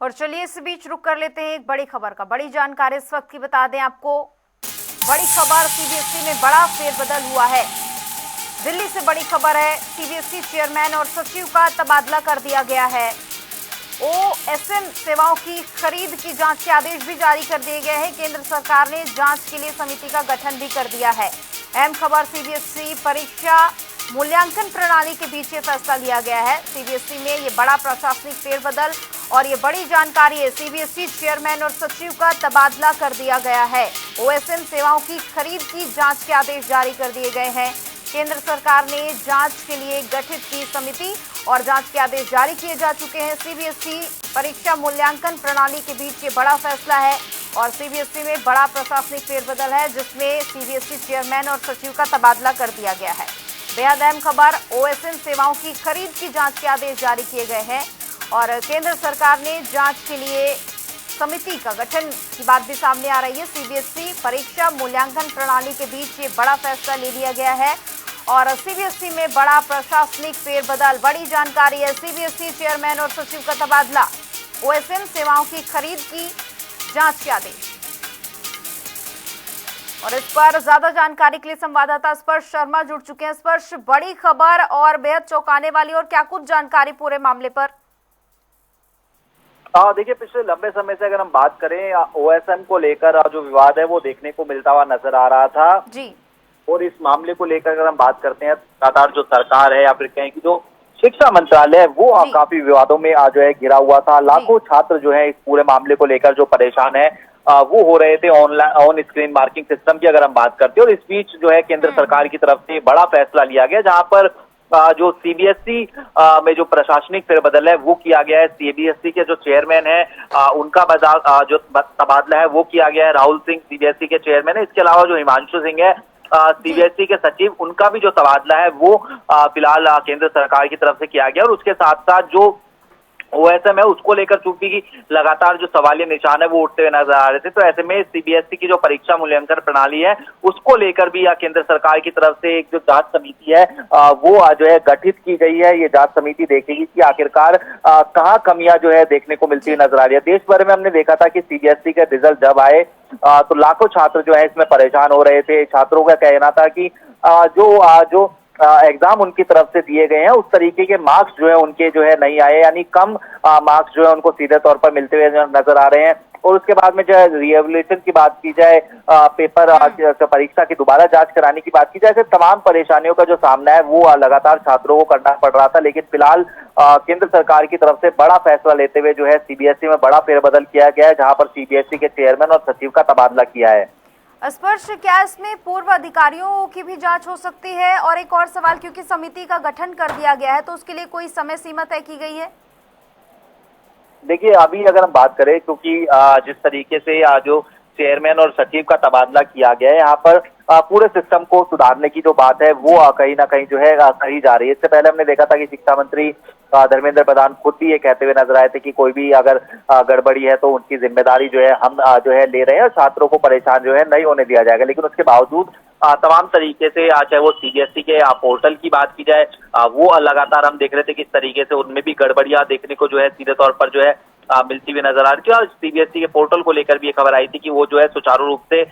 और चलिए इस बीच रुक कर लेते हैं एक बड़ी खबर का। बड़ी जानकारी इस वक्त की बता दें आपको। बड़ी खबर, सीबीएसई में बड़ा फेरबदल हुआ है। दिल्ली से बड़ी खबर है, सीबीएसई चेयरमैन और सचिव का तबादला कर दिया गया है। ओएसएम सेवाओं की खरीद की जांच के आदेश भी जारी कर दिए गए हैं। केंद्र सरकार ने जांच के लिए समिति का गठन भी कर दिया है। अहम खबर, सीबीएसई परीक्षा मूल्यांकन प्रणाली के बीच ये फैसला लिया गया है। सीबीएसई में ये बड़ा प्रशासनिक फेरबदल और ये बड़ी जानकारी है। सीबीएसई चेयरमैन और सचिव का तबादला कर दिया गया है। ओएसएम सेवाओं की खरीद की जांच के आदेश जारी कर दिए गए हैं। केंद्र सरकार ने जांच के लिए गठित की समिति और जांच के आदेश जारी किए जा चुके हैं। सीबीएसई परीक्षा मूल्यांकन प्रणाली के बीच ये बड़ा फैसला है और सीबीएसई में बड़ा प्रशासनिक फेरबदल है, जिसमें सीबीएसई चेयरमैन और सचिव का तबादला कर दिया गया है। बेहद अहम खबर, ओएसएम सेवाओं की खरीद की जांच के आदेश जारी किए गए हैं और केंद्र सरकार ने जांच के लिए समिति का गठन की बात भी सामने आ रही है। सीबीएसई परीक्षा मूल्यांकन प्रणाली के बीच ये बड़ा फैसला ले लिया गया है और सीबीएसई में बड़ा प्रशासनिक फेरबदल। बड़ी जानकारी है, सीबीएसई चेयरमैन और सचिव का तबादला, ओएसएम सेवाओं की खरीद की जांच के आदेश। और इस पर ज्यादा जानकारी के लिए संवाददाता स्पर्श शर्मा जुड़ चुके हैं। स्पर्श, बड़ी खबर और बेहद चौंकाने वाली, और क्या कुछ जानकारी पूरे मामले पर? देखिए, पिछले लंबे समय से अगर हम बात करें, ओएसएम को लेकर जो विवाद है वो देखने को मिलता हुआ नजर आ रहा था जी। और इस मामले को लेकर अगर हम बात करते हैं, लगातार जो सरकार है या फिर कहें कि जो शिक्षा मंत्रालय है वो काफी विवादों में जो है घिरा हुआ था। लाखों छात्र जो है इस पूरे मामले को लेकर जो परेशान है वो हो रहे थे online on screen marking system की अगर हम बात करते हैं। और इस बीच जो है केंद्र सरकार की तरफ से बड़ा फैसला लिया गया, जहां पर जो सीबीएसई में जो प्रशासनिक फेरबदल है वो किया गया है। सीबीएसई के जो चेयरमैन है उनका जो तबादला है वो किया गया है। राहुल सिंह सीबीएसई के चेयरमैन है। इसके अलावा जो हिमांशु सिंह है सीबीएसई के सचिव, उनका भी जो तबादला है वो फिलहाल केंद्र सरकार की तरफ से किया गया। और उसके साथ साथ जो ओएसएम है उसको लेकर चूंकि लगातार जो सवालिया निशान है वो उठते हुए नजर आ रहे थे, तो ऐसे में सीबीएसई की जो परीक्षा मूल्यांकन प्रणाली है उसको लेकर भी केंद्र सरकार की तरफ से एक जो जांच समिति है वो जो है गठित की गई है। ये जांच समिति देखेगी कि आखिरकार कहाँ कमियां जो है देखने को मिलती नजर आ रही है। देश भर में हमने देखा था कि सीबीएसई का रिजल्ट जब आए तो लाखों छात्र जो है इसमें परेशान हो रहे थे। छात्रों का कहना था कि जो एग्जाम उनकी तरफ से दिए गए हैं उस तरीके के मार्क्स जो है उनके जो है नहीं आए, यानी कम मार्क्स जो है उनको सीधे तौर पर मिलते हुए नजर आ रहे हैं। और उसके बाद में जो है रिएवल्यूएशन की बात की जाए, पेपर परीक्षा की दोबारा जांच कराने की बात की जाए, ऐसे तमाम परेशानियों का जो सामना है वो लगातार छात्रों को करना पड़ रहा था। लेकिन फिलहाल केंद्र सरकार की तरफ से बड़ा फैसला लेते हुए जो है सीबीएसई में बड़ा फेरबदल किया गया है, जहां पर सीबीएसई के चेयरमैन और सचिव का तबादला किया है। स्पर्श, क्या इसमें पूर्व अधिकारियों की भी जांच हो सकती है? और एक और सवाल, क्योंकि समिति का गठन कर दिया गया है तो उसके लिए कोई समय सीमा तय की गई है? देखिए, अभी अगर हम बात करें, क्योंकि जिस तरीके से जो चेयरमैन और सचिव का तबादला किया गया है, यहाँ पर पूरे सिस्टम को सुधारने की जो बात है वो कहीं ना कहीं जो है कही जा रही है। इससे पहले हमने देखा था कि शिक्षा मंत्री धर्मेंद्र प्रधान खुद भी ये कहते हुए नजर आए थे कि कोई भी अगर गड़बड़ी है तो उनकी जिम्मेदारी जो है हम जो है ले रहे हैं और छात्रों को परेशान जो है नहीं होने दिया जाएगा। लेकिन उसके बावजूद तमाम तरीके से चाहे वो सीबीएसई के पोर्टल की बात की जाए, वो लगातार हम देख रहे थे किस तरीके से उनमें भी गड़बड़ियां देखने को जो है सीधे तौर पर जो है मिलती हुई नजर आ रही थी। और सीबीएसई के पोर्टल को लेकर भी ये खबर आई थी कि वो जो है सुचारू रूप से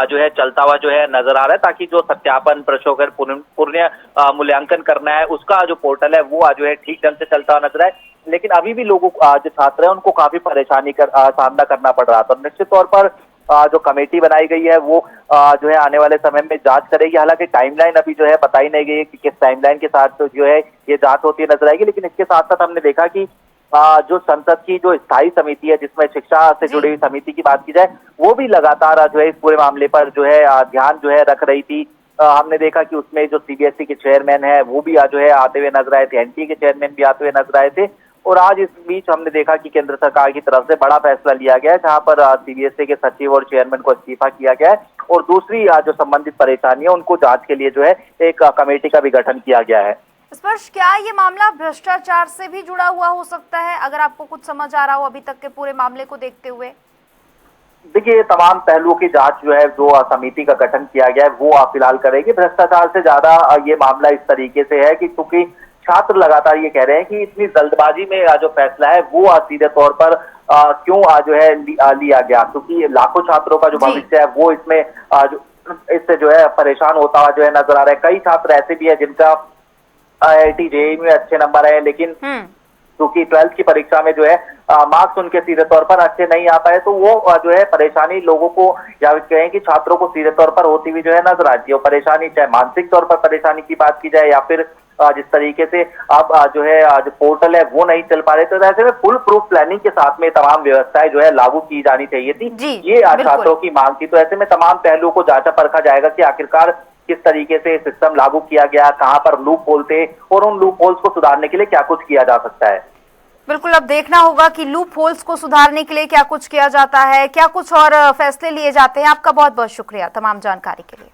जो है चलता हुआ जो है नजर आ रहा है, ताकि जो सत्यापन, प्रश्नोत्तर, पुनः मूल्यांकन करना है उसका जो पोर्टल है वो जो है ठीक ढंग से चलता हुआ नजर आए। लेकिन अभी भी लोगों जो छात्र है उनको काफी परेशानी सामना करना पड़ रहा था। तो निश्चित तौर पर जो कमेटी बनाई गई है वो जो है आने वाले समय में जांच करेगी। हालांकि टाइमलाइन अभी जो है बताई नहीं गई है कि किस टाइमलाइन के साथ तो जो है ये जांच होती नजर आएगी। लेकिन इसके साथ साथ हमने देखा कि जो संसद की जो स्थायी समिति है जिसमें शिक्षा से जुड़ी हुई समिति की बात की जाए, वो भी लगातार जो है इस पूरे मामले पर जो है ध्यान जो है रख रही थी। हमने देखा कि उसमें जो सीबीएसई के चेयरमैन है वो भी जो है आते हुए नजर आए थे, एनटीए के चेयरमैन भी आते हुए नजर आए थे। और आज इस बीच हमने देखा कि केंद्र सरकार की तरफ से बड़ा फैसला लिया गया है, जहां पर सीबीएसई के सचिव और चेयरमैन को इस्तीफा किया गया है और दूसरी जो संबंधित परेशानी है उनको जांच के लिए जो है एक कमेटी का भी गठन किया गया है। स्पर्श, क्या ये मामला भ्रष्टाचार से भी जुड़ा हुआ हो सकता है, अगर आपको कुछ समझ आ रहा हो अभी तक के पूरे मामले को देखते हुए? देखिए, तमाम पहलुओं की जांच जो है जो समिति का गठन किया गया है वो फिलहाल करेगी। भ्रष्टाचार से ज्यादा ये मामला इस तरीके से है कि चूंकि छात्र लगातार ये कह रहे हैं कि इतनी जल्दबाजी में जो फैसला है वो सीधे तौर पर क्यों जो है लिया गया, क्योंकि लाखों छात्रों का जो भविष्य है वो इसमें इससे जो है परेशान होता हुआ जो है नजर आ रहा है। कई छात्र ऐसे भी है जिनका IIT जेईई में अच्छे नंबर है, लेकिन क्योंकि 12th की परीक्षा में जो है मार्क्स उनके सीधे तौर पर अच्छे नहीं आ पाए, तो वो जो है परेशानी लोगों को या कहें कि छात्रों को सीधे तौर पर होती हुई जो है नजर आती है। वो परेशानी चाहे मानसिक तौर पर परेशानी की बात की जाए या फिर जिस तरीके से अब जो है जो पोर्टल है वो नहीं चल पा रहे, तो ऐसे में फुल प्रूफ प्लानिंग के साथ में तमाम व्यवस्थाएं जो है लागू की जानी चाहिए थी। ये छात्रों की मांग थी। तो ऐसे में तमाम पहलुओं को जांचा परखा जाएगा कि आखिरकार किस तरीके से सिस्टम लागू किया गया, कहां पर लूप होल थे और उन लूप होल्स को सुधारने के लिए क्या कुछ किया जा सकता है। बिल्कुल, अब देखना होगा कि लूप होल्स को सुधारने के लिए क्या कुछ किया जाता है, क्या कुछ और फैसले लिए जाते हैं। आपका बहुत बहुत शुक्रिया तमाम जानकारी के लिए।